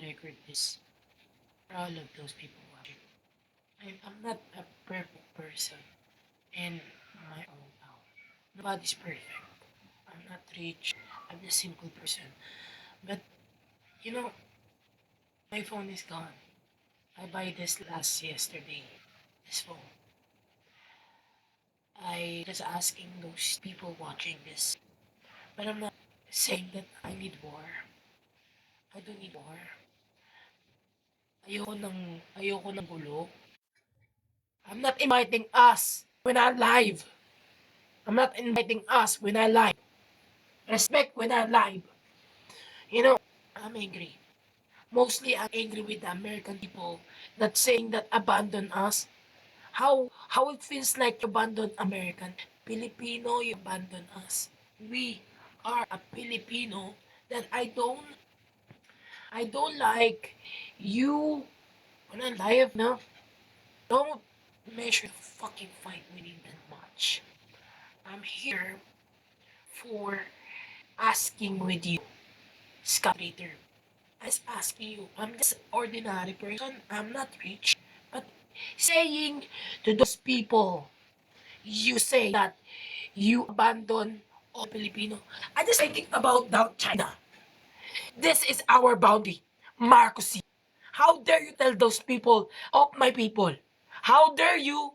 record this for all of those people watching. I'm not a perfect person in my own power. Nobody's perfect. I'm not rich. I'm a simple person. But you know, my phone is gone. I buy this last yesterday. This phone. I just asking those people watching this. But I'm not saying that I need war. I don't need war. Ayoko ng gulo. I'm not inviting us when I live. I'm not inviting us when I live. Respect when I live. You know, I'm angry. Mostly I'm angry with the American people that saying that abandon us. How it feels like you abandon American. Filipino, you abandon us. We are a Filipino that I don't like you when I live, no? Don't measure the fucking fight we need that much. I'm here for asking with you, Scott Ritter. I'm just asking you. I'm just ordinary person. I'm not rich. But saying to those people, you say that you abandon all Filipino. I just thinking about South China. This is our boundary, Marcos. How dare you tell those people of my people? How dare you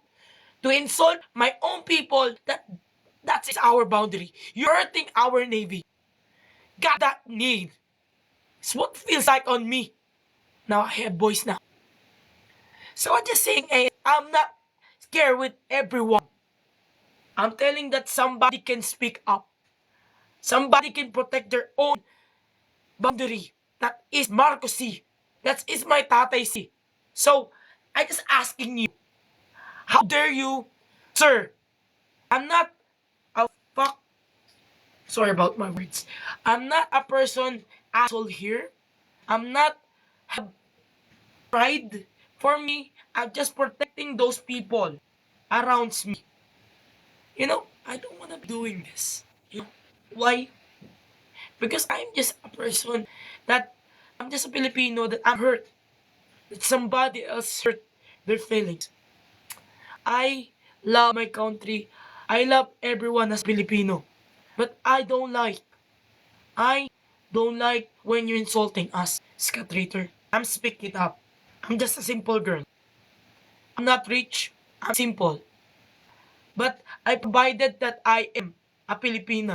to insult my own people that is our boundary? You're hurting our navy. Got that need. It's what feels like on me. Now I have voice now. So I'm just saying, hey, I'm not scared with everyone. I'm telling that somebody can speak up. Somebody can protect their own boundary. That is Marcos C. That is my tatay C. So I just asking you, how dare you, sir? I'm not a fuck. Sorry about my words. I'm not a person asshole here. I'm not have pride. For me, I'm just protecting those people around me. I don't want to be doing this. Why? Because I'm just a person that I'm just a Filipino that I'm hurt. That somebody else hurt their feelings. I love my country. I love everyone as Filipino. But I don't like when you're insulting us, Scott Ritter. I'm speaking up. I'm just a simple girl. I'm not rich. I'm simple. But I provided that I am a Filipina.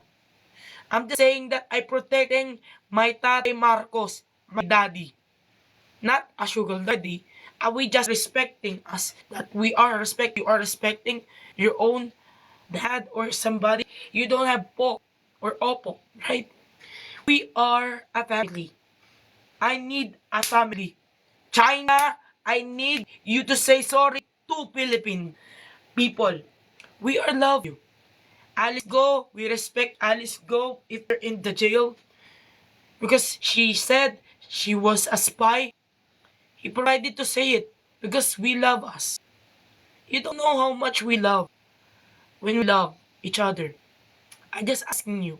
I'm just saying that I protecting my tatay Marcos, my daddy. Not a sugar daddy. Are we just respecting us? That you are respecting your own dad or somebody. You don't have po or opo, right? We are a family. I need a family. China, I need you to say sorry to Philippine people. We are love you. Alice Go, we respect Alice Go if they're in the jail because she said she was a spy. He provided to say it because we love us. You don't know how much we love when we love each other. I just asking you,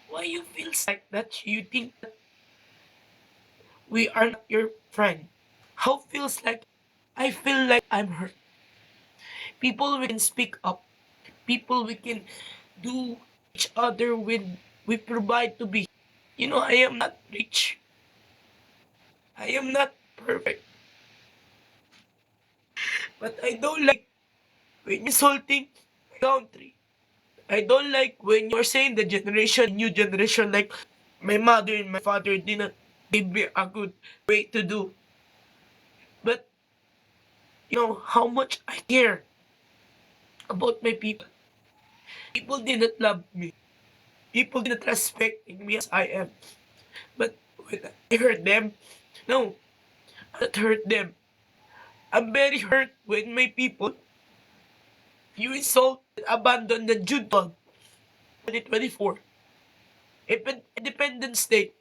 why you feel like that? You think that we are not your friend? How feels like I feel like I'm hurt. People we can speak up. People we can do each other with. We provide to be. I am not rich. I am not perfect. But I don't like when insulting my country. I don't like when you're saying the new generation, like my mother and my father didn't give me a good way to do. But you know how much I care about my people. People didn't love me. People didn't respect me as I am. But when I hurt them, no, I not hurt them. I'm very hurt when my people, you insult and abandon the Junta 2024 independent state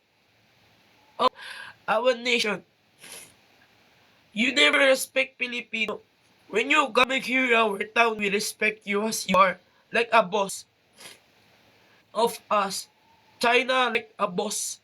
of our nation. You never respect Filipino. When you come here in our town, we respect you as you are, like a boss of us. China, like a boss.